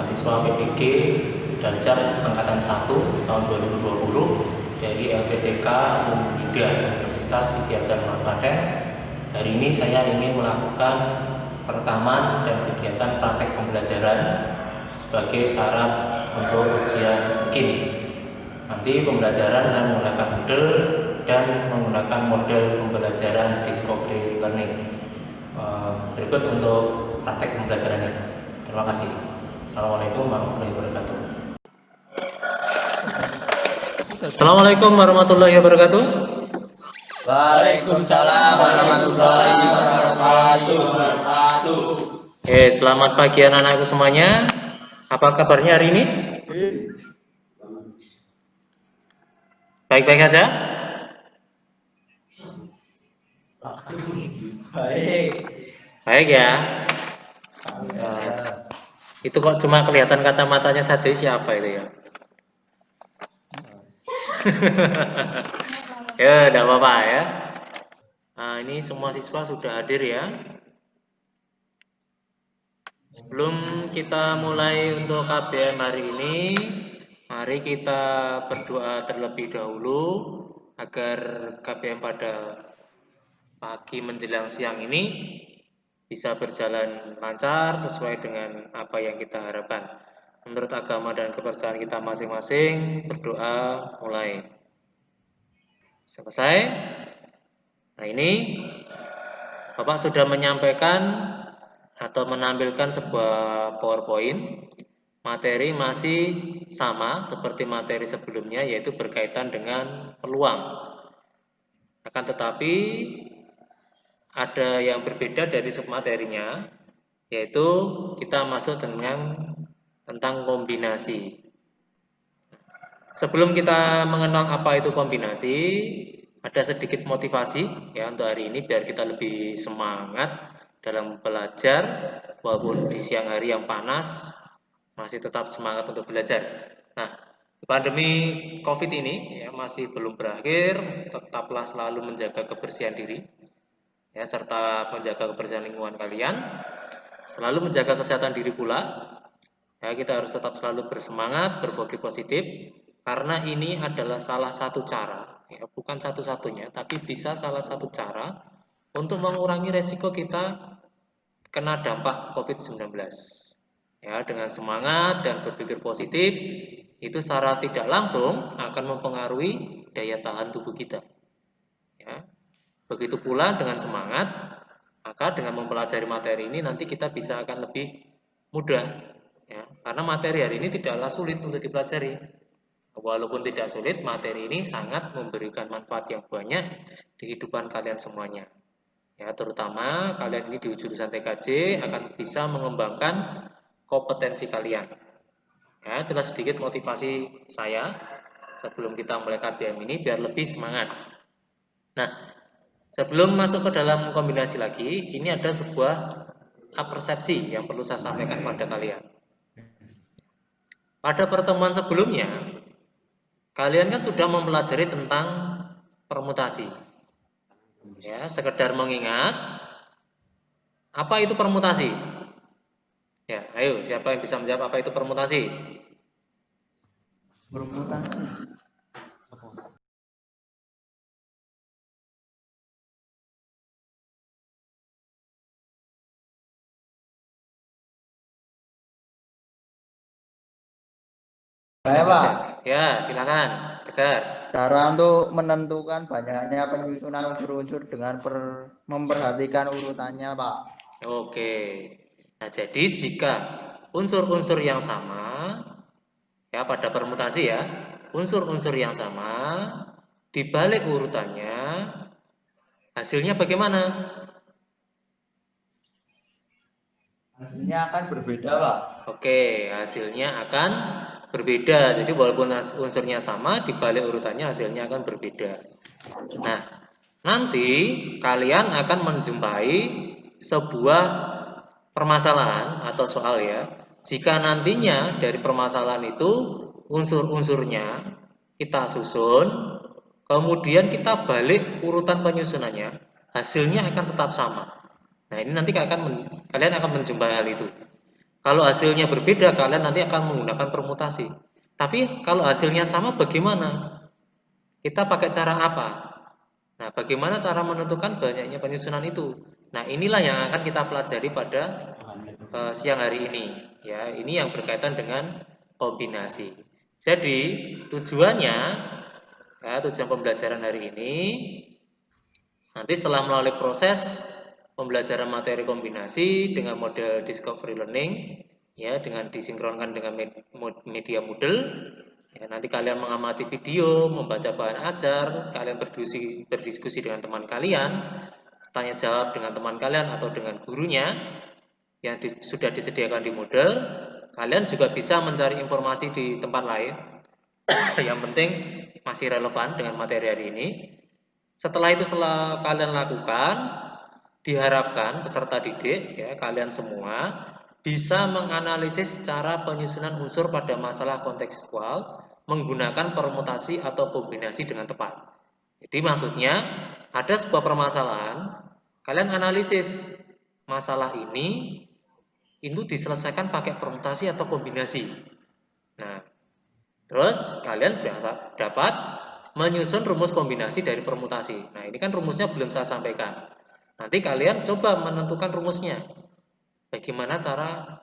mahasiswa PPG Daljak Angkatan 1 tahun 2020 dari LPTK UM3 Universitas Widyadharma Klaten. Hari ini saya ingin melakukan perekaman dan kegiatan praktek pembelajaran sebagai syarat untuk ujian KIN. Nanti pembelajaran saya menggunakan Moodle dan menggunakan model pembelajaran Discovery Learning. Berikut untuk praktek pembelajarannya. Terima kasih. Assalamualaikum warahmatullahi wabarakatuh. Assalamualaikum warahmatullahi wabarakatuh. Waalaikumsalam warahmatullahi wabarakatuh. Oke, selamat pagi anak-anakku semuanya. Apa kabarnya hari ini? Baik-baik aja? Baik ya. Itu kok cuma kelihatan kacamatanya saja, siapa itu ya? Ya, tidak apa-apa ya. Nah, ini semua siswa sudah hadir ya. Sebelum kita mulai untuk KBM hari ini, mari kita berdoa terlebih dahulu agar KBM pada pagi menjelang siang ini bisa berjalan lancar sesuai dengan apa yang kita harapkan. Menurut agama dan kepercayaan kita masing-masing, berdoa mulai. Selesai. Nah, ini Bapak sudah menyampaikan atau menampilkan sebuah PowerPoint. Materi masih sama seperti materi sebelumnya, yaitu berkaitan dengan peluang. Akan tetapi ada yang berbeda dari submaterinya, yaitu kita masuk tentang kombinasi. Sebelum kita mengenal apa itu kombinasi, ada sedikit motivasi ya untuk hari ini biar kita lebih semangat dalam belajar, walaupun di siang hari yang panas masih tetap semangat untuk belajar. Nah, pandemi COVID ini ya masih belum berakhir, tetaplah selalu menjaga kebersihan diri ya, serta menjaga kebersihan lingkungan kalian, selalu menjaga kesehatan diri pula. Ya, kita harus tetap selalu bersemangat, berpikir positif, karena ini adalah salah satu cara, ya, bukan satu-satunya, tapi bisa salah satu cara untuk mengurangi resiko kita kena dampak COVID-19. Ya, dengan semangat dan berpikir positif, itu secara tidak langsung akan mempengaruhi daya tahan tubuh kita. Ya. Begitu pula dengan semangat, maka dengan mempelajari materi ini nanti kita bisa akan lebih mudah. Ya, karena materi hari ini tidaklah sulit untuk dipelajari. Walaupun tidak sulit, materi ini sangat memberikan manfaat yang banyak di kehidupan kalian semuanya. Ya, terutama kalian ini di jurusan TKJ akan bisa mengembangkan kompetensi kalian. Ya, itulah sedikit motivasi saya sebelum kita mulai KBM ini biar lebih semangat. Nah, sebelum masuk ke dalam kombinasi lagi, ini ada sebuah persepsi yang perlu saya sampaikan pada kalian. Pada pertemuan sebelumnya, kalian kan sudah mempelajari tentang permutasi. Ya, sekedar mengingat apa itu permutasi? Ya, ayo siapa yang bisa menjawab apa itu permutasi? Permutasi. Saya Pak. Ya, silakan, Tegar. Cara untuk menentukan banyaknya penyusunan unsur-unsur dengan memperhatikan urutannya, Pak. Oke. Nah, jadi jika unsur-unsur yang sama ya pada permutasi ya, unsur-unsur yang sama dibalik urutannya hasilnya bagaimana? Hasilnya akan berbeda, Pak. Oke, hasilnya akan berbeda. Jadi walaupun unsurnya sama, dibalik urutannya hasilnya akan berbeda. Nah, nanti kalian akan menjumpai sebuah permasalahan atau soal ya. Jika nantinya dari permasalahan itu unsur-unsurnya kita susun, kemudian kita balik urutan penyusunannya, hasilnya akan tetap sama. Nah, ini nanti kalian akan menjumpai hal itu. Kalau hasilnya berbeda, kalian nanti akan menggunakan permutasi. Tapi kalau hasilnya sama bagaimana? Kita pakai cara apa? Nah, bagaimana cara menentukan banyaknya penyusunan itu? Nah, inilah yang akan kita pelajari pada siang hari ini. Ya, ini yang berkaitan dengan kombinasi. Jadi, tujuannya, ya, tujuan pembelajaran hari ini, nanti setelah melalui proses pembelajaran materi kombinasi dengan model discovery learning, ya, dengan disinkronkan dengan media Moodle, ya, nanti kalian mengamati video, membaca bahan ajar, kalian berdiskusi dengan teman kalian, tanya jawab dengan teman kalian atau dengan gurunya yang sudah disediakan di Moodle. Kalian juga bisa mencari informasi di tempat lain. Yang penting masih relevan dengan materi hari ini. Setelah itu kalian lakukan, diharapkan peserta didik, ya, kalian semua bisa menganalisis cara penyusunan unsur pada masalah kontekstual menggunakan permutasi atau kombinasi dengan tepat. Jadi maksudnya ada sebuah permasalahan, kalian analisis masalah ini itu diselesaikan pakai permutasi atau kombinasi. Nah, terus kalian dapat menyusun rumus kombinasi dari permutasi. Nah, ini kan rumusnya belum saya sampaikan. Nanti kalian coba menentukan rumusnya. Bagaimana cara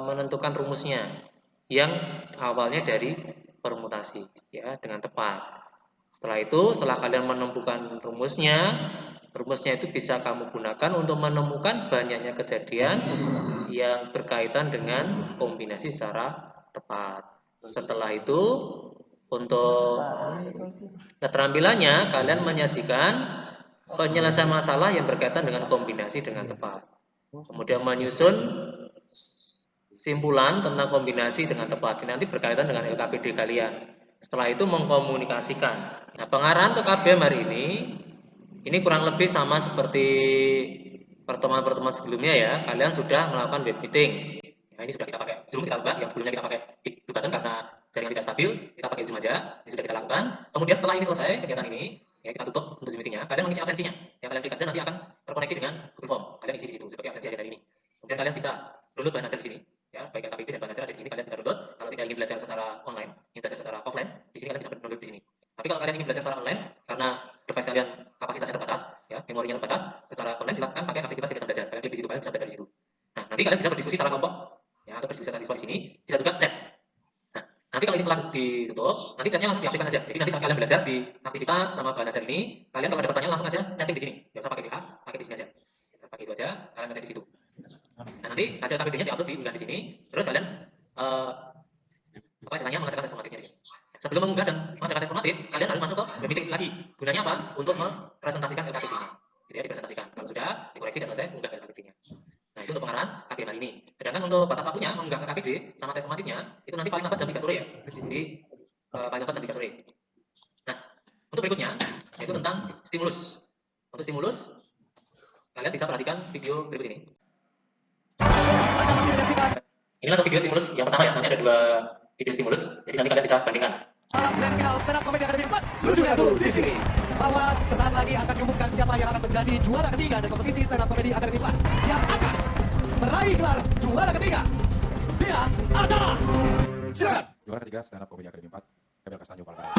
menentukan rumusnya yang awalnya dari permutasi, ya, dengan tepat. Setelah itu, setelah kalian menemukan rumusnya itu bisa kamu gunakan untuk menemukan banyaknya kejadian yang berkaitan dengan kombinasi secara tepat. Setelah itu, untuk keterampilannya, kalian menyajikan penyelesaian masalah yang berkaitan dengan kombinasi dengan tepat. Kemudian menyusun simpulan tentang kombinasi dengan tepat. Ini nanti berkaitan dengan LKPD kalian. Setelah itu mengkomunikasikan. Nah, pengarahan untuk KBM hari ini kurang lebih sama seperti pertemuan-pertemuan sebelumnya ya. Kalian sudah melakukan web meeting. Nah, ini sudah kita pakai Zoom, kita ubah. Yang sebelumnya kita pakai Blue Button karena jaringan tidak stabil, kita pakai Zoom aja. Ini sudah kita lakukan. Kemudian setelah ini selesai kegiatan ini, ya, kita tutup untuk Zoom meetingnya. Kalian mengisi absensinya. Yang kalian klik aja nanti akan terkoneksi dengan Google Form. Kalian isi di situ sebagai absensi hari ini. Kemudian kalian bisa download bahan ajar di sini. Ya, baik LKPP dan bahan ajar ada di sini, kalian bisa download. Kalau tidak ingin belajar secara online, ingin belajar secara offline, di sini kalian bisa download di sini. Tapi kalau kalian ingin belajar secara online, karena device kalian kapasitasnya terbatas, ya, memorinya terbatas, secara online silakan pakai aktivitas kegiatan belajar. Kalian klik di situ, kalian bisa belajar di situ. Nah, nanti kalian bisa berdiskusi secara kelompok, ya, atau berdiskusi siswa di sini, bisa juga chat. Nah, nanti kalau ini setelah ditutup, nanti chatnya langsung diaktifkan aja. Jadi nanti saat kalian belajar di aktivitas sama bahan ajar ini, kalian kalau ada pertanyaan langsung aja chatting di sini. Nggak usah pakai WA, pakai di sini aja. Pakai itu aja, kalian chat di situ. Nah, nanti hasil KPD-nya diupload diunggah di sini, terus kalian istilahnya mengerjakan tes formatifnya di sini. Sebelum mengunggah dan mengerjakan tes formatif, kalian harus masuk ke web meeting lagi. Gunanya apa? Untuk mempresentasikan LKPD-nya. Jadi ya, dipresentasikan. Kalau sudah dikoreksi dan selesai, unggah LKPD-nya. Nah, itu untuk pengarahan KPM hari ini. Sedangkan untuk batas waktunya mengunggah KPD sama tes formatifnya itu nanti paling lambat jam 3 sore ya. Jadi paling lambat jam 3 sore. Nah, untuk berikutnya yaitu tentang stimulus. Untuk stimulus, kalian bisa perhatikan video berikut ini. Inilah video stimulus yang pertama ya. Nanti ada 2 video stimulus. Jadi nanti kalian bisa bandingkan. Grand final stand up comedy Academy 4 lucunya tuh di sini bahwa sesaat lagi akan diumumkan siapa yang akan menjadi juara ketiga dari kompetisi stand up comedy Academy 4 yang akan meraih gelar juara ketiga. Dia adalah, silakan, juara ketiga stand up comedy Academy 4 Emil Castanyo Palangkaraya.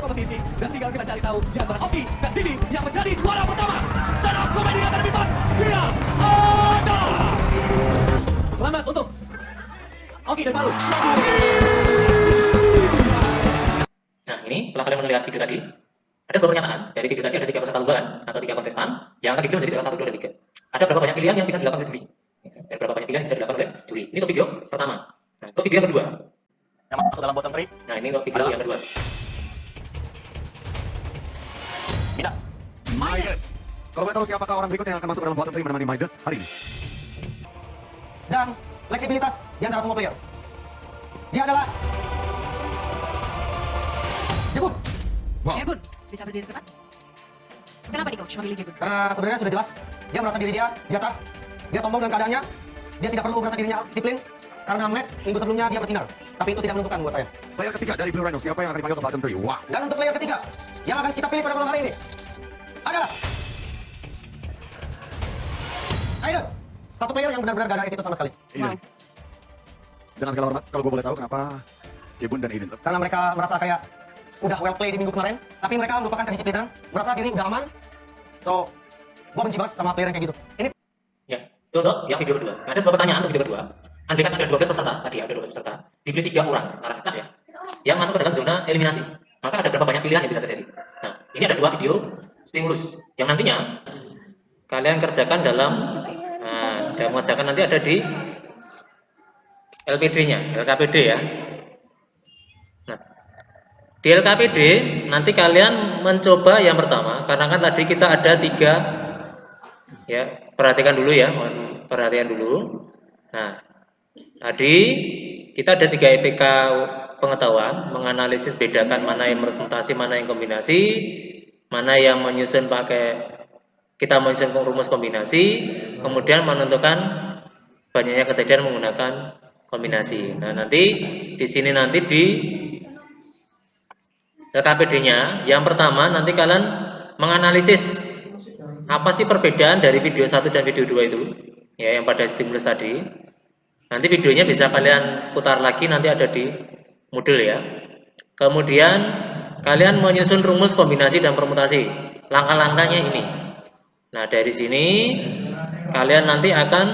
Kompetisi dan tinggal kita cari tahu di antara Oki dan Didi yang menjadi juara pertama stand up comedy Academy 4. Dia adalah, selamat untuk Oki dari Palu. Nah, ini setelah kalian melihat video tadi, ada sebuah pernyataan. Dari video tadi ada 3 peserta lomba atau 3 kontestan yang akan dipilih menjadi juara 1, 2, dan 3. Ada berapa banyak pilihan yang bisa dilakukan oleh juri? Ada berapa banyak pilihan yang bisa dilakukan oleh juri? Ini untuk video pertama. Nah, untuk video yang kedua. Yang masuk dalam bottom 3. Nah, ini untuk video yang kedua. Midas. Midas. Kalau boleh tahu siapakah orang berikut yang akan masuk dalam bottom 3 menemani Midas hari ini? Dan fleksibilitas di antara semua player. Dia adalah Jebun. Wow. Jebun, bisa berdiri tepat? Kenapa nih coach memilih Jebun? Karena sebenarnya sudah jelas, dia merasa diri dia di atas. Dia sombong dengan keadaannya. Dia tidak perlu merasa dirinya disiplin. Karena match minggu sebelumnya dia bersinar. Tapi itu tidak menentukan buat saya. Player ketiga dari Blue Rhino, siapa yang akan dipanggil ke bottom 3? Wah. Dan untuk player ketiga yang akan kita pilih pada malam hari ini adalah Satu player yang benar-benar gak ada attitude sama sekali. Ini. Dengan segala hormat, kalau gue boleh tahu kenapa Cebun dan Idin? Karena mereka merasa kayak udah well play di minggu kemarin, tapi mereka melupakan kedisiplinan, merasa diri udah aman. So, gue benci banget sama player yang kayak gitu. Ini Ya, itu untuk yang video kedua. Ada sebuah pertanyaan untuk video kedua. Andai kan ada 12 peserta, tadi ada 12 peserta, dipilih 3 orang secara acak ya, yang masuk ke dalam zona eliminasi. Maka ada berapa banyak pilihan yang bisa terjadi. Nah, ini ada 2 video stimulus yang nantinya kalian kerjakan dalam, dan mengerjakan nanti ada di LPD-nya, LKPD ya. Nah, di LKPD nanti kalian mencoba yang pertama, karena kan tadi kita ada 3 ya, perhatikan dulu ya, perhatikan dulu. Nah, tadi kita ada 3 EPK pengetahuan, menganalisis bedakan mana yang representasi, mana yang kombinasi, mana yang menyusun kita menyusun rumus kombinasi, kemudian menentukan banyaknya kejadian menggunakan kombinasi. Nah, nanti di sini nanti di LKPD-nya yang pertama nanti kalian menganalisis apa sih perbedaan dari video 1 dan video 2 itu ya, yang pada stimulus tadi. Nanti videonya bisa kalian putar lagi, nanti ada di Moodle ya. Kemudian kalian menyusun rumus kombinasi dan permutasi. Langkah-langkahnya ini. Nah, dari sini kalian nanti akan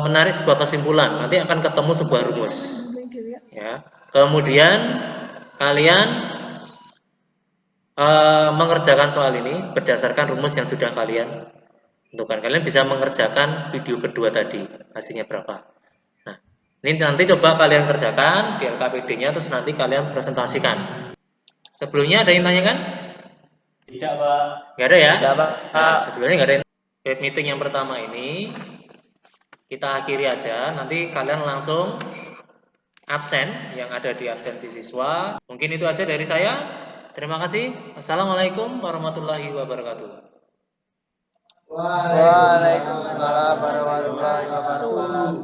menarik sebuah kesimpulan. Nanti akan ketemu sebuah rumus. Ya. Kemudian kalian mengerjakan soal ini berdasarkan rumus yang sudah kalian tentukan. Kalian bisa mengerjakan video kedua tadi, hasilnya berapa. Nah, ini nanti coba kalian kerjakan di LKPD-nya, terus nanti kalian presentasikan. Sebelumnya ada yang tanyakan? Tidak, Pak. Nggak ada ya? Tidak, Pak. Nah, sebelumnya nggak ada. Web meeting yang pertama ini kita akhiri aja. Nanti kalian langsung absen yang ada di absensi siswa. Mungkin itu aja dari saya. Terima kasih. Assalamualaikum warahmatullahi wabarakatuh. Waalaikumsalam warahmatullahi wabarakatuh.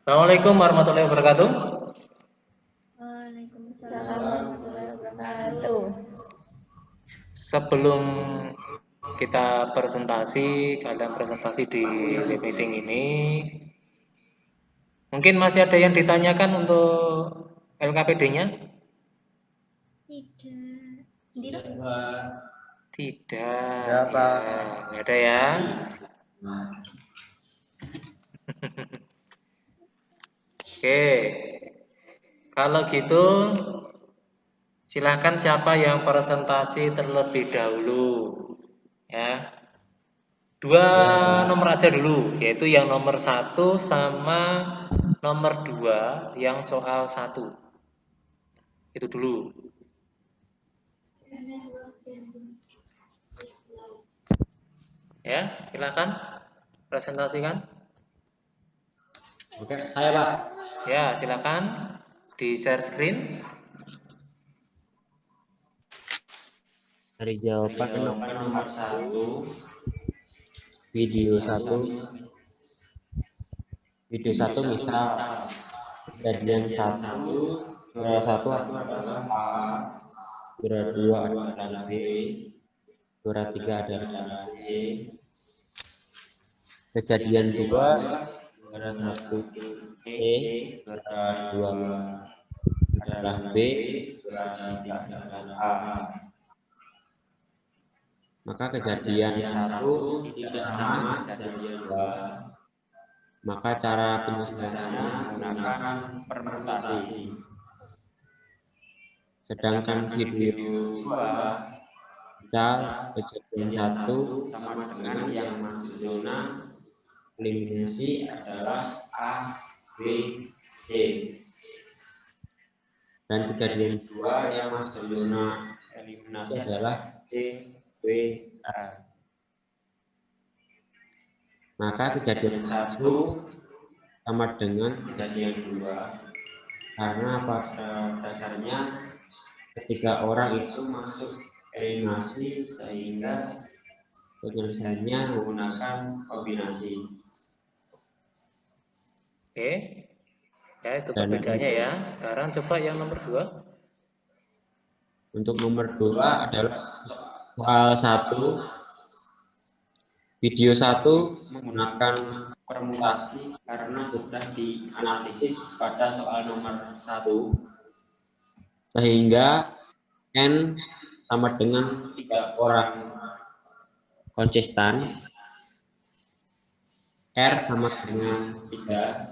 Assalamualaikum warahmatullahi wabarakatuh. Waalaikumsalam warahmatullahi wabarakatuh. Sebelum kita presentasi, kalian presentasi di web meeting ini, mungkin masih ada yang ditanyakan untuk LKPD-nya? Tidak. Tidak. Tidak. Ya, Pak. Ya, nggak ada ya. Oke, kalau gitu silahkan siapa yang presentasi terlebih dahulu ya. 2 nomor aja dulu, yaitu yang nomor 1 sama nomor 2 yang soal 1. Itu dulu. Ya, silahkan presentasikan. Oke, saya, Pak. Ya, silakan di share screen. Dari jawaban nomor 1, video 1 misal kejadian 1, juara 1 adalah A, juara 2 adalah B, juara 3 adalah C, kejadian 2 juara 1 E, juara 2 adalah B, juara 3 adalah A. Maka kejadian 1 tidak sama kejadian 2. maka cara penyelesaiannya menggunakan permutasi. Sedangkan video 2, misal kejadian 1 sama dengan yang masuk zona eliminasi adalah A, B, C. Dan kejadian 2 yang masuk zona eliminasi adalah C, B, A. Maka kejadian 1 sama dengan kejadian 2 karena pada dasarnya ketika orang itu masuk eliminasi sehingga penyelesaiannya menggunakan kombinasi. Oke, ya itu Dan perbedaannya ya. Sekarang coba yang nomor 2. untuk nomor 2 adalah soal 1. Video 1 menggunakan permutasi karena sudah dianalisis pada soal nomor 1 sehingga N sama dengan 3 orang konsisten, R sama dengan 3.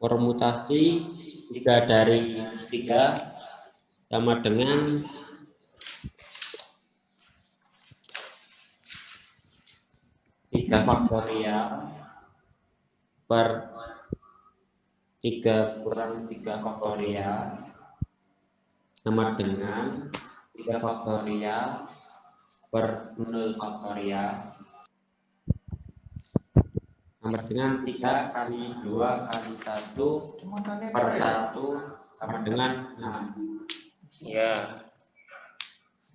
Permutasi 3 dari 3 sama dengan 3 faktorial per 3 kurang 3 faktorial sama dengan 3 faktorial per 0 faktorial sama dengan 3 kali 2 kali 1 per 1 sama dengan 6. Ya.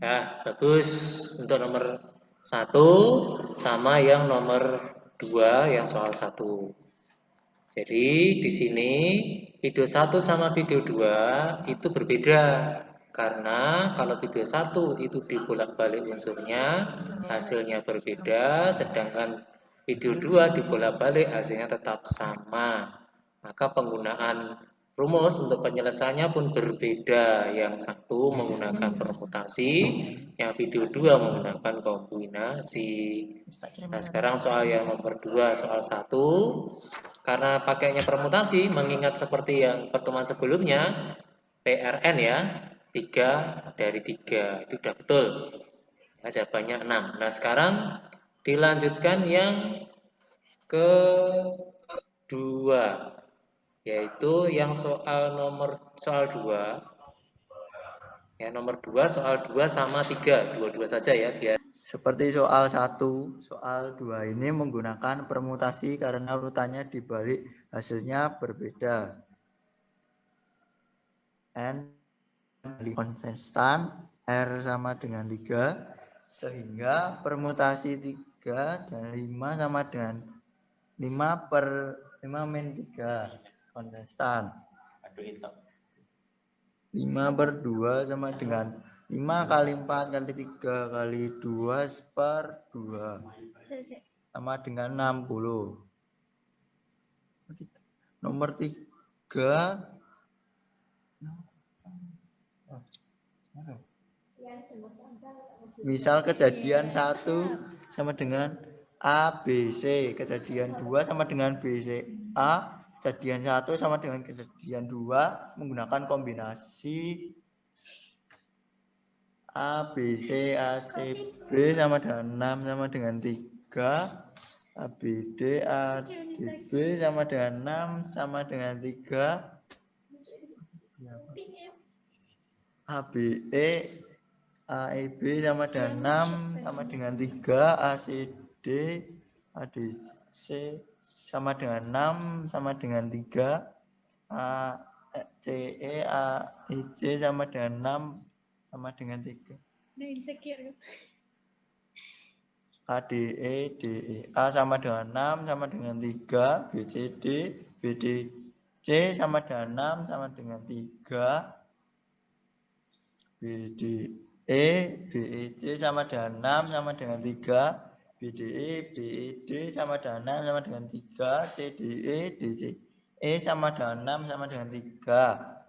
Ya, bagus. Untuk nomor 1 sama yang nomor 2 yang soal 1. Jadi di sini video 1 sama video 2 itu berbeda. Karena kalau video 1 itu dibolak-balik unsurnya, hasilnya berbeda, sedangkan video 2 dibolak-balik hasilnya tetap sama. Maka penggunaan rumus untuk penyelesaiannya pun berbeda. Yang satu menggunakan permutasi, yang video 2 menggunakan kombinasi. Nah, sekarang soal yang nomor 2, soal 1. Karena pakainya permutasi, mengingat seperti yang pertemuan sebelumnya, PRN ya, 3 dari 3. Itu sudah betul. Nah, jawabannya 6. Nah, sekarang dilanjutkan yang kedua, yaitu yang soal 2. Ya, nomor 2 soal 2 sama 3, dua-dua saja ya biar. Seperti soal 1, soal 2 ini menggunakan permutasi karena urutannya dibalik hasilnya berbeda. N konstan, R sama dengan 3, sehingga permutasi 3 dan 5 sama dengan 5 per 5 min 3 konstan. 5 per 2 sama dengan 5 kali 4 kali 3 kali 2 per 2 sama dengan 60. Nomor 3 misal kejadian 1 sama dengan A, B, C. Kejadian 2 sama dengan B, C, A. Kejadian 1 sama dengan kejadian 2 menggunakan kombinasi A, B, C, A, C, B sama dengan 6 sama dengan 3. A, B, D, A, D, B sama dengan 6 sama dengan 3. A, B, E, A, E, B sama dengan 6 sama dengan 3. A, C, D, A, D, C sama dengan 6 sama dengan 3. A, C, E, A, E, C sama dengan 6 sama dengan 3. A, D, E, D, E, A sama dengan 6 sama dengan 3. B, C, D, B, D, C sama dengan 6 sama dengan 3. B, D, E, B, E, C sama dengan 6 sama dengan 3. B, D, E, B, E, D sama dengan 6 sama dengan 3. C, D, E, D, C, E sama dengan 6 sama dengan 3.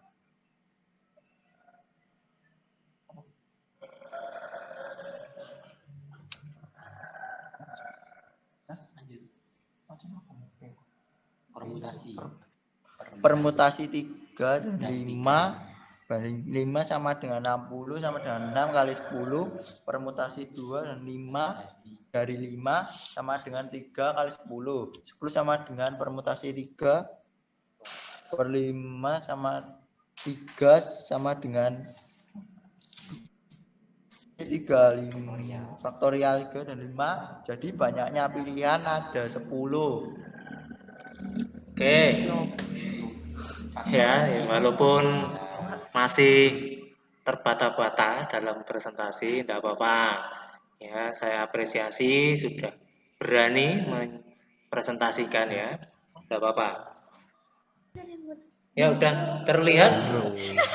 Permutasi 3 dan 5 banding 5 sama dengan 60 sama dengan 6 kali 10. Permutasi 2 dan 5 dari 5 sama dengan 3 kali 10. 10 sama dengan permutasi 3 per 5 sama 3 sama dengan 3 faktorial 3 dan 5. Jadi banyaknya pilihan ada 10. Oke. Ya, walaupun masih terbata-bata dalam presentasi, tidak apa-apa. Ya, saya apresiasi sudah berani mempresentasikan ya, tidak apa-apa. Ya, udah terlihat.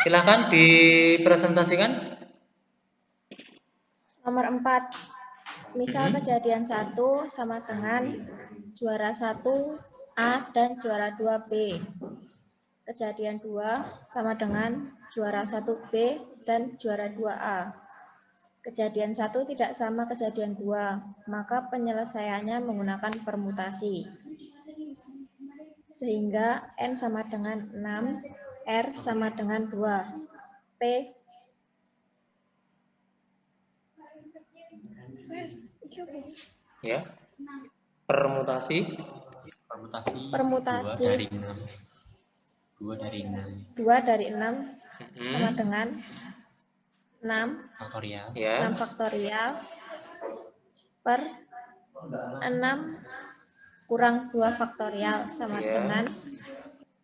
Silahkan dipresentasikan. Nomor 4. Misal kejadian 1 sama dengan juara 1 A dan juara 2 B. Kejadian 2 sama dengan juara 1 B dan juara 2 A. Kejadian 1 tidak sama kejadian 2, maka penyelesaiannya menggunakan permutasi. Sehingga N sama dengan 6, R sama dengan 2, P Ya. Permutasi. 2 dari 6 sama dengan 6 faktorial. Ya. 6 faktorial per 6 kurang 2 faktorial sama Ya. dengan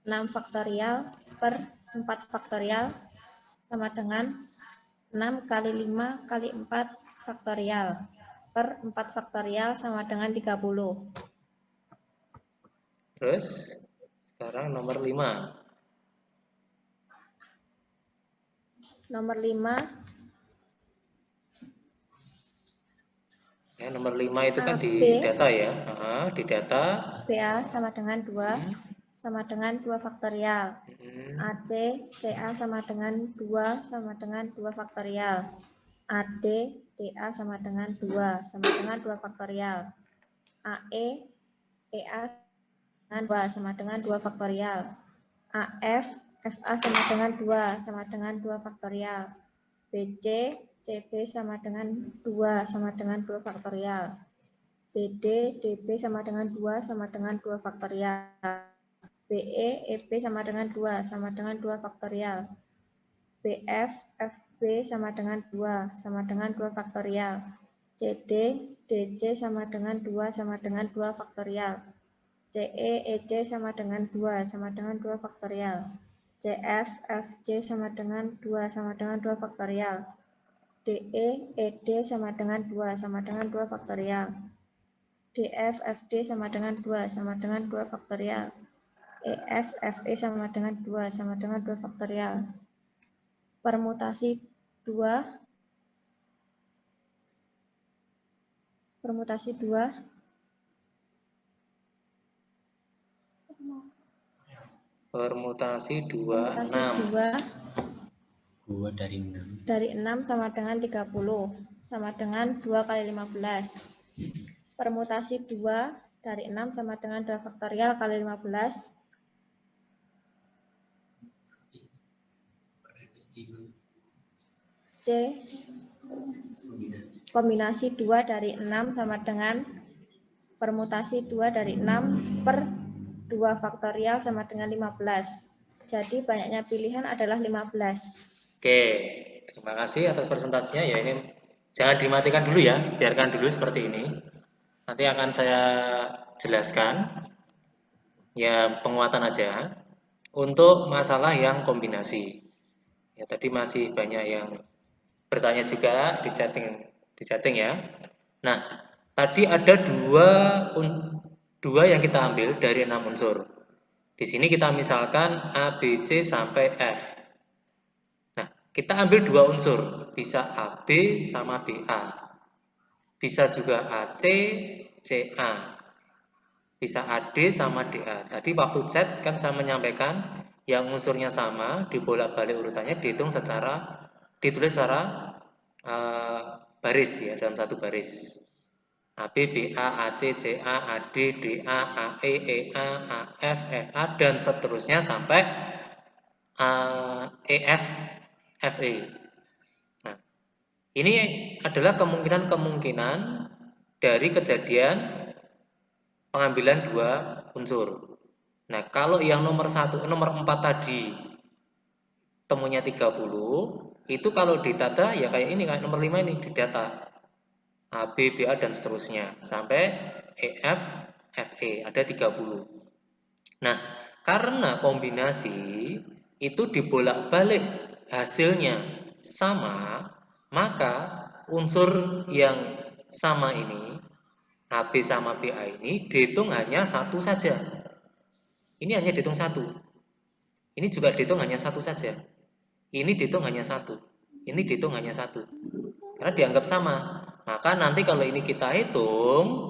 6 faktorial per 4 faktorial sama dengan 6 kali 5 kali 4 faktorial per 4 faktorial sama dengan 30. Terus sekarang nomor 5. Nomor 5. Ya, nomor 5 itu kan di AB. data ya. Di data. BA sama dengan 2 sama dengan 2 faktorial. AC, CA sama dengan 2 sama dengan 2 faktorial. AD, DA sama dengan 2 sama dengan 2 faktorial. AE, EA dengan 2 sama dengan 2 faktorial. AF, FA sama dengan 2 sama dengan 2 faktorial. BC, CB sama dengan 2 sama dengan 2 faktorial. BD, DB sama dengan 2 sama dengan 2 faktorial. BE, EB sama dengan 2 sama dengan 2 faktorial. BF, FB sama dengan 2 sama dengan 2 faktorial. CD, DC sama dengan 2 sama dengan 2 faktorial. CE, EC sama dengan 2 sama dengan 2 faktorial. CF, FJ sama dengan 2 sama dengan 2 faktorial. DE, ED sama dengan 2 sama dengan 2 faktorial. DF, FD sama dengan 2 sama dengan 2 faktorial. EF, FE sama dengan 2 sama dengan 2 faktorial. Permutasi 2. Permutasi 2. Permutasi 2, Permutasi 6. 2 dari 6. Dari 6 sama dengan 30 sama dengan 2 kali 15. Permutasi 2 dari 6 sama dengan 2 faktorial kali 15. C. Kombinasi 2 dari 6 sama dengan permutasi 2 dari 6 per 2 faktorial sama dengan 15. Jadi banyaknya pilihan adalah 15. Oke, terima kasih atas presentasinya ya. Ini jangan dimatikan dulu ya, biarkan dulu seperti ini. Nanti akan saya jelaskan ya, penguatan aja untuk masalah yang kombinasi. Ya, tadi masih banyak yang bertanya juga di chatting ya. Nah, tadi ada dua yang kita ambil dari 6 unsur. Di sini kita misalkan A, B, C sampai F. Nah, kita ambil 2 unsur, bisa AB sama BA. Bisa juga AC, CA. Bisa AD sama DA. Tadi waktu chat kan saya menyampaikan yang unsurnya sama, dibolak-balik urutannya, ditulis secara baris ya, dalam satu baris. AB, BA, AC, CA, AD, DA, AE, EA, AF, FA, dan seterusnya sampai EF, FE. Nah, ini adalah kemungkinan-kemungkinan dari kejadian pengambilan dua unsur. Nah, kalau yang nomor 4 tadi temunya 30, itu kalau ditata ya kayak ini, kayak nomor 5 ini didata. A, B, BA, dan seterusnya sampai EF, FE ada 30. Nah, karena kombinasi itu dibolak-balik hasilnya sama, maka unsur yang sama ini, AB sama BA ini dihitung hanya satu saja. Ini hanya dihitung satu. Ini juga dihitung hanya satu saja. Ini dihitung hanya satu. Ini dihitung hanya satu. Karena dianggap sama. Maka nanti kalau ini kita hitung,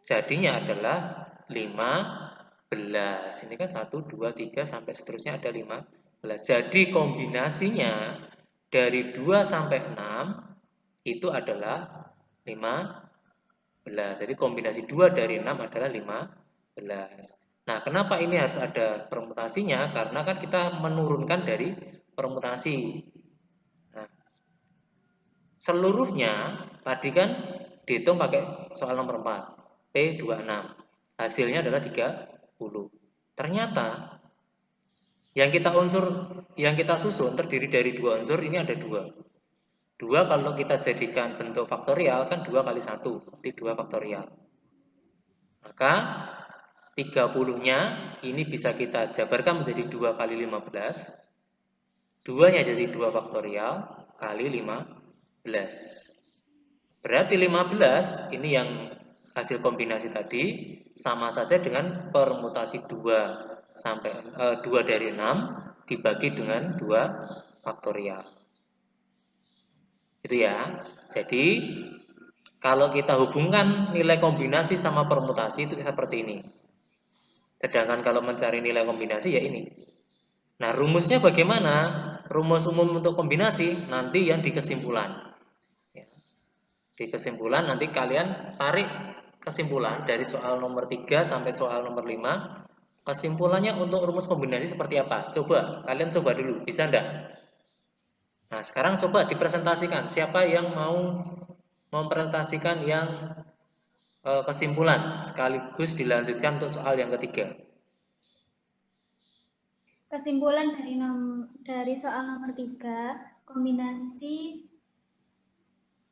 jadinya adalah 15. Ini kan 1, 2, 3, sampai seterusnya ada 15. Jadi kombinasinya dari 2 sampai 6 itu adalah 15. Jadi kombinasi 2 dari 6 adalah 15. Nah, kenapa ini harus ada permutasinya? Karena kan kita menurunkan dari permutasi. Nah, seluruhnya tadi kan dihitung pakai soal nomor 4, P26. Hasilnya adalah 30. Ternyata yang kita susun terdiri dari 2 unsur, ini ada 2. 2 kalau kita jadikan bentuk faktorial kan 2 kali 1, berarti 2 faktorial. Maka 30-nya ini bisa kita jabarkan menjadi 2 kali 15. 2-nya jadi 2 faktorial kali 15. Berarti 15 ini yang hasil kombinasi tadi sama saja dengan permutasi 2 sampai 2 dari 6 dibagi dengan 2 faktorial. Itu ya. Jadi kalau kita hubungkan nilai kombinasi sama permutasi itu seperti ini. Sedangkan kalau mencari nilai kombinasi ya ini. Nah, rumusnya bagaimana? Rumus umum untuk kombinasi nanti yang di kesimpulan. Di kesimpulan nanti kalian tarik kesimpulan dari soal nomor 3 sampai soal nomor 5. Kesimpulannya untuk rumus kombinasi seperti apa? Coba, kalian coba dulu, bisa enggak? Nah, sekarang coba dipresentasikan. Siapa yang mau mempresentasikan yang kesimpulan sekaligus dilanjutkan untuk soal yang ketiga? Kesimpulan dari soal nomor 3, kombinasi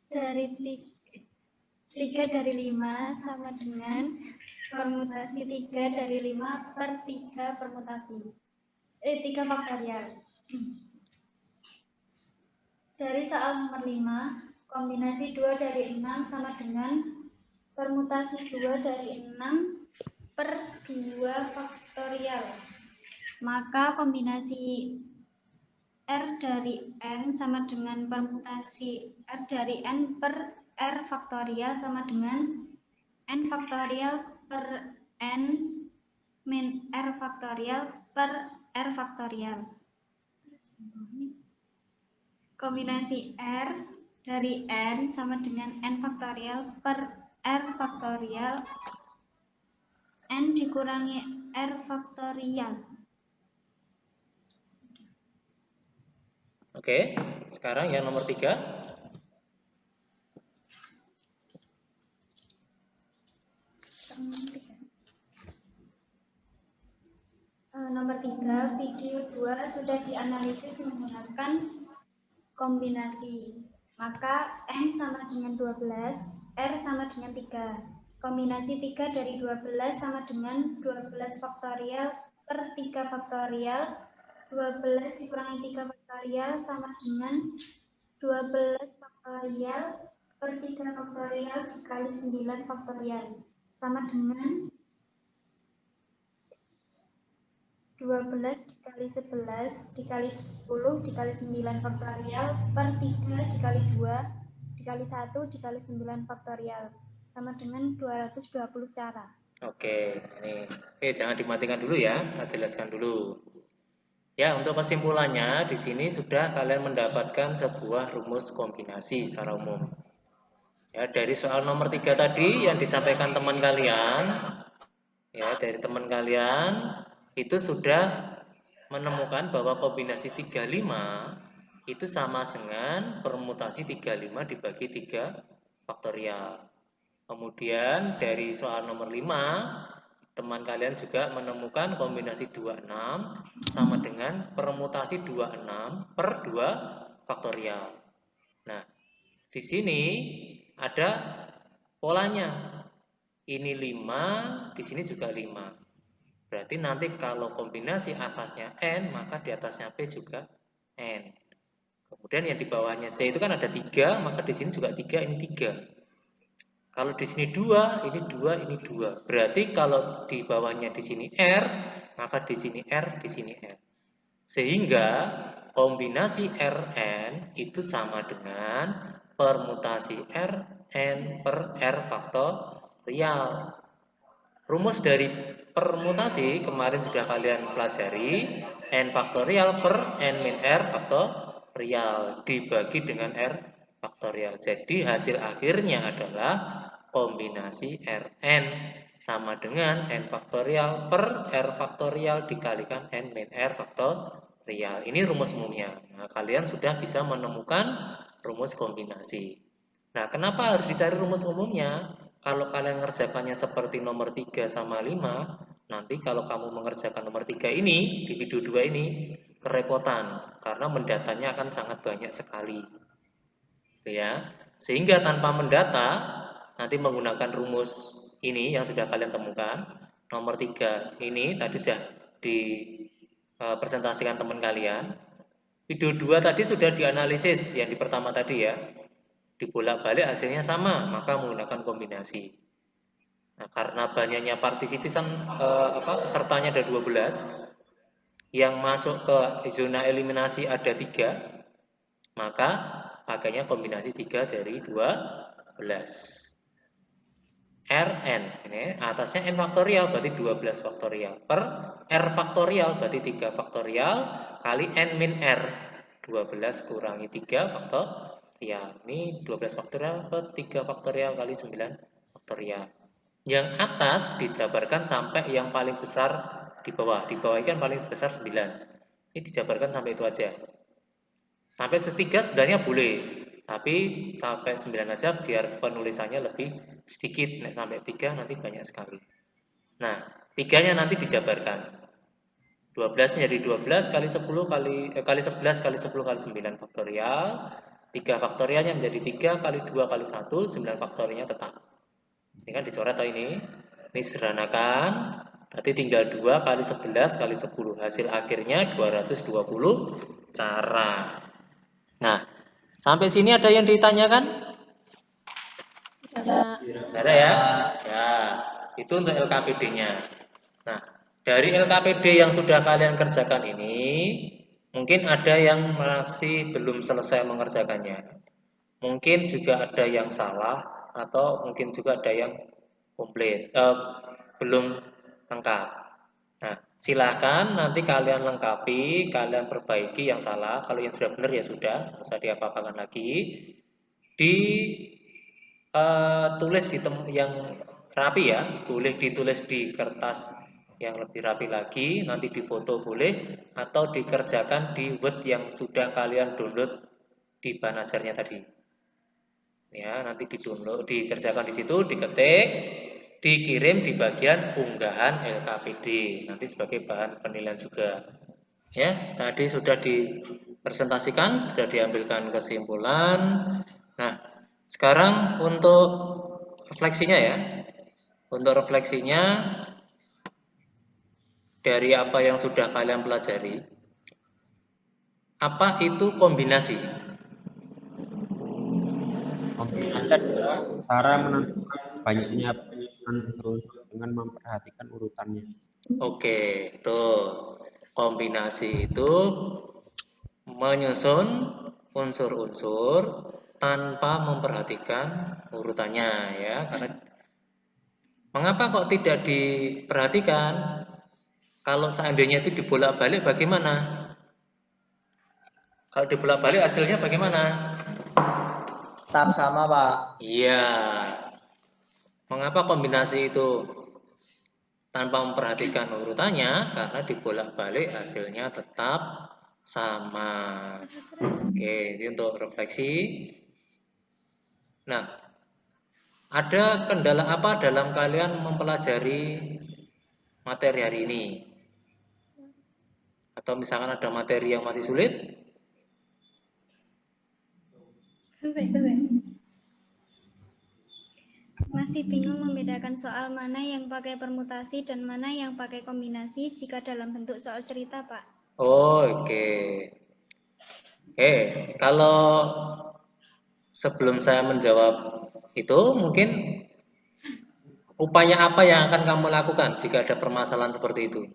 dari 3 dari 5 sama dengan permutasi 3 dari 5 per 3 permutasi. 3 faktorial. Dari soal nomor 5, kombinasi 2 dari 6 sama dengan permutasi 2 dari 6 per 2 faktorial. Maka kombinasi R dari N sama dengan permutasi R dari N per R faktorial sama dengan N faktorial per N min R faktorial per R faktorial. Kombinasi R dari N sama dengan N faktorial per R faktorial N dikurangi R faktorial. Oke, sekarang yang nomor 3. Nomor 3, video 2 sudah dianalisis menggunakan kombinasi. Maka N sama dengan 12, R sama dengan 3. Kombinasi 3 dari 12 sama dengan 12 faktorial per 3 faktorial. 12 dikurangi 3 faktorial sama dengan 12 faktorial per 3 faktorial dikali 9 faktorial. Sama dengan 12 dikali 11 dikali 10 dikali 9 faktorial per 3 dikali 2 dikali 1 dikali 9 faktorial. Sama dengan 220 cara. Oke, ini. Jangan dimatikan dulu ya, saya jelaskan dulu. Ya, untuk kesimpulannya di sini sudah kalian mendapatkan sebuah rumus kombinasi secara umum. Ya, dari soal nomor 3 tadi yang disampaikan teman kalian, ya, dari teman kalian itu sudah menemukan bahwa kombinasi 35 itu sama dengan permutasi 35 dibagi 3 faktorial. Kemudian dari soal nomor 5, teman kalian juga menemukan kombinasi 26 sama dengan permutasi 26 per 2 faktorial. Nah, di sini ada polanya. Ini 5, di sini juga 5. Berarti nanti kalau kombinasi atasnya N, maka di atasnya P juga N. Kemudian yang di bawahnya C itu kan ada 3, maka di sini juga 3, ini 3. Kalau di sini 2, ini 2, ini 2. Berarti kalau di bawahnya di sini R, maka di sini R, di sini R. Sehingga kombinasi Rn itu sama dengan permutasi Rn per R faktorial. Rumus dari permutasi kemarin sudah kalian pelajari, N faktorial per N min R faktorial dibagi dengan R faktorial. Jadi hasil akhirnya adalah kombinasi Rn sama dengan N faktorial per R faktorial dikalikan N min R faktorial. Ini rumus umumnya. Nah, kalian sudah bisa menemukan rumus kombinasi. Nah, kenapa harus dicari rumus umumnya? Kalau kalian mengerjakannya seperti nomor 3 sama 5, nanti kalau kamu mengerjakan nomor 3 ini, di video 2 ini, kerepotan. Karena mendatanya akan sangat banyak sekali. Ya. Sehingga tanpa mendata, nanti menggunakan rumus ini yang sudah kalian temukan. Nomor 3 ini tadi sudah dipresentasikan teman kalian. Video 2 tadi sudah dianalisis yang di pertama tadi ya. Dibolak-balik hasilnya sama, maka menggunakan kombinasi. Nah, karena banyaknya partisipan pesertanya ada 12, yang masuk ke zona eliminasi ada 3, maka pakainya kombinasi 3 dari 12. Rn, ini atasnya N faktorial berarti 12 faktorial per R faktorial berarti 3 faktorial kali N min R, 12 kurangi 3 faktorial. Ini 12 faktorial per 3 faktorial kali 9 faktorial. Yang atas dijabarkan sampai yang paling besar di bawah. Di bawah kan paling besar 9. Ini dijabarkan sampai itu aja. Sampai 3 sebenarnya boleh, tapi sampai 9 aja biar penulisannya lebih sedikit. Nah, sampai 3 nanti banyak sekali. Nah, 3-nya nanti dijabarkan. 12 menjadi 12 kali 10 kali 11 kali 10 kali 9 faktorial. 3 faktorialnya menjadi 3 kali 2 kali 1, 9 faktorialnya tetap. Ini kan dicoret atau ini? Ini sederhanakan. Berarti tinggal 2 kali 11 kali 10. Hasil akhirnya 220 cara. Nah, sampai sini ada yang ditanyakan? Ada ya? Ya, itu untuk LKPD-nya. Nah, dari LKPD yang sudah kalian kerjakan ini, mungkin ada yang masih belum selesai mengerjakannya. Mungkin juga ada yang salah, atau mungkin juga ada yang komplit, belum lengkap. Nah, silakan nanti kalian lengkapi, kalian perbaiki yang salah. Kalau yang sudah benar ya sudah, nggak usah diapa-apakan lagi. Tulis di yang rapi ya, boleh ditulis di kertas yang lebih rapi lagi, nanti difoto boleh, atau dikerjakan di Word yang sudah kalian download di Banajarnya tadi. Ya, nanti di-download, dikerjakan di situ, diketik, dikirim di bagian unggahan LKPD nanti sebagai bahan penilaian juga. Ya, tadi sudah dipresentasikan, sudah diambilkan kesimpulan. Nah, sekarang untuk refleksinya ya. Untuk refleksinya dari apa yang sudah kalian pelajari, apa itu kombinasi? Kombinasi adalah cara menentukan banyaknya penyusunan unsur-unsur dengan memperhatikan urutannya. Oke, itu kombinasi itu menyusun unsur-unsur tanpa memperhatikan urutannya ya. Karena mengapa kok tidak diperhatikan? Kalau seandainya itu dibolak-balik bagaimana? Kalau dibolak-balik hasilnya bagaimana? tetap sama, Pak. Iya. Mengapa kombinasi itu tanpa memperhatikan urutannya? Karena dibolak-balik hasilnya tetap sama. Oke, ini untuk refleksi. Nah, ada kendala apa dalam kalian mempelajari materi hari ini? Atau misalkan ada materi yang masih sulit? Masih bingung membedakan soal mana yang pakai permutasi dan mana yang pakai kombinasi jika dalam bentuk soal cerita, Pak. Oke. Kalau sebelum saya menjawab itu, mungkin upaya apa yang akan kamu lakukan jika ada permasalahan seperti itu?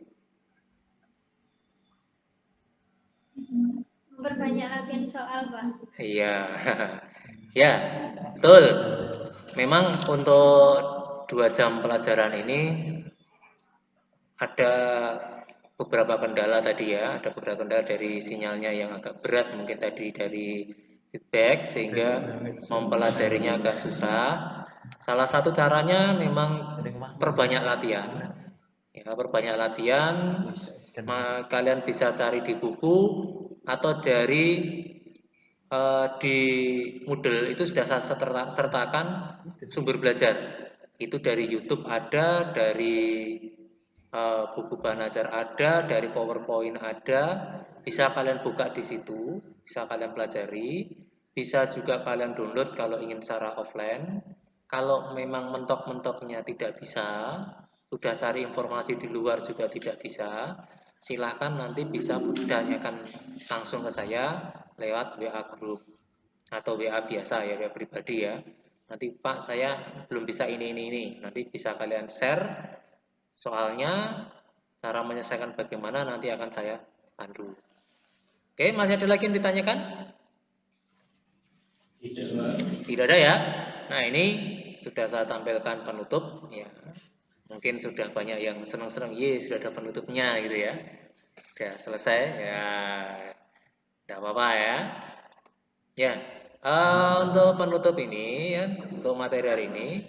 Memperbanyak latihan soal, Pak. Iya, ya, betul. Memang untuk 2 jam pelajaran ini ada beberapa kendala tadi ya, ada beberapa kendala dari sinyalnya yang agak berat, mungkin tadi dari feedback sehingga mempelajarinya agak susah. Salah satu caranya memang perbanyak latihan. Ya, perbanyak latihan. Kalian bisa cari di buku atau dari di Moodle itu sudah saya sertakan sumber belajar. Itu dari YouTube ada, dari buku bahan ajar ada, dari PowerPoint ada, bisa kalian buka di situ, bisa kalian pelajari, bisa juga kalian download kalau ingin secara offline. Kalau memang mentok-mentoknya tidak bisa, sudah cari informasi di luar juga tidak bisa, silahkan nanti bisa tanyakan langsung ke saya lewat WA group atau WA biasa ya, WA pribadi ya. Nanti Pak saya belum bisa ini. Nanti bisa kalian share soalnya, cara menyelesaikan bagaimana nanti akan saya pandu. Oke, masih ada lagi yang ditanyakan? Tidak ada ya. Nah ini sudah saya tampilkan penutup ya. Mungkin sudah banyak yang senang-senang, sudah ada penutupnya gitu ya. Sudah selesai ya. Tidak apa-apa ya. Ya, untuk penutup ini ya, untuk materi hari ini,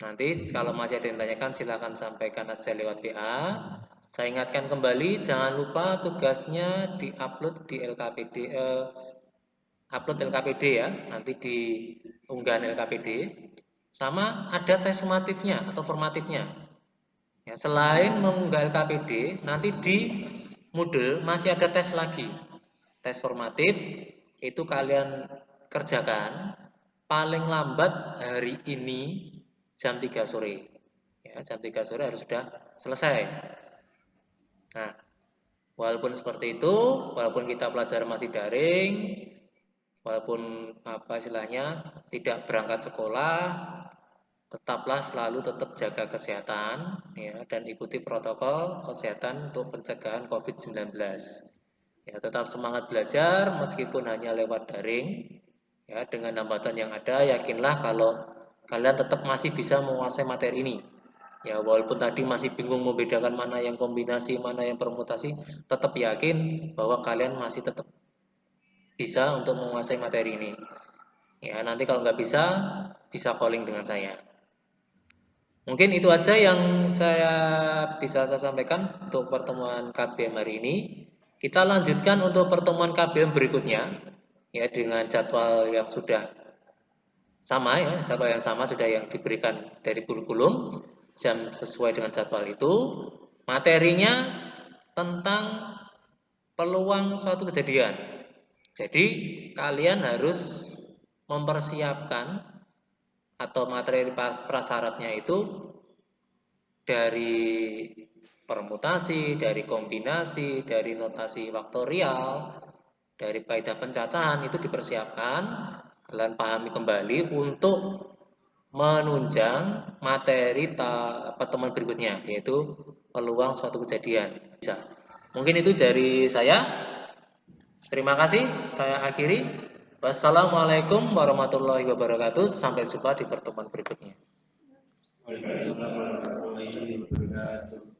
nanti kalau masih ada yang tanyakan silahkan sampaikan aja lewat WA. Saya ingatkan kembali, jangan lupa tugasnya diupload di LKPD, upload LKPD ya, nanti di unggahan LKPD. Sama ada tes sumatifnya atau formatifnya. Ya, selain mengunggah LKPD, nanti di Moodle masih ada tes lagi. Tes formatif itu kalian kerjakan paling lambat hari ini jam 3 sore. Ya, jam 3 sore harus sudah selesai. Nah, walaupun seperti itu, walaupun kita belajar masih daring, walaupun apa istilahnya tidak berangkat sekolah, tetaplah selalu tetap jaga kesehatan ya, dan ikuti protokol kesehatan untuk pencegahan COVID-19. Ya, tetap semangat belajar meskipun hanya lewat daring. Ya, dengan hambatan yang ada, yakinlah kalau kalian tetap masih bisa menguasai materi ini. Ya, walaupun tadi masih bingung membedakan mana yang kombinasi, mana yang permutasi, tetap yakin bahwa kalian masih tetap bisa untuk menguasai materi ini. Ya, nanti kalau nggak bisa calling dengan saya. Mungkin itu aja yang bisa saya sampaikan untuk pertemuan KBM hari ini. Kita lanjutkan untuk pertemuan KBM berikutnya ya, dengan jadwal yang sudah sama ya, jadwal yang sama sudah yang diberikan dari kurikulum, jam sesuai dengan jadwal itu. Materinya tentang peluang suatu kejadian. Jadi kalian harus mempersiapkan atau materi prasyaratnya itu dari permutasi, dari kombinasi, dari notasi faktorial, dari kaidah pencacahan itu dipersiapkan. Kalian pahami kembali untuk menunjang materi pertemuan berikutnya, yaitu peluang suatu kejadian. Mungkin itu dari saya. Terima kasih. Saya akhiri. Wassalamualaikum warahmatullahi wabarakatuh. Sampai jumpa di pertemuan berikutnya. Waalaikumsalam warahmatullahi wabarakatuh.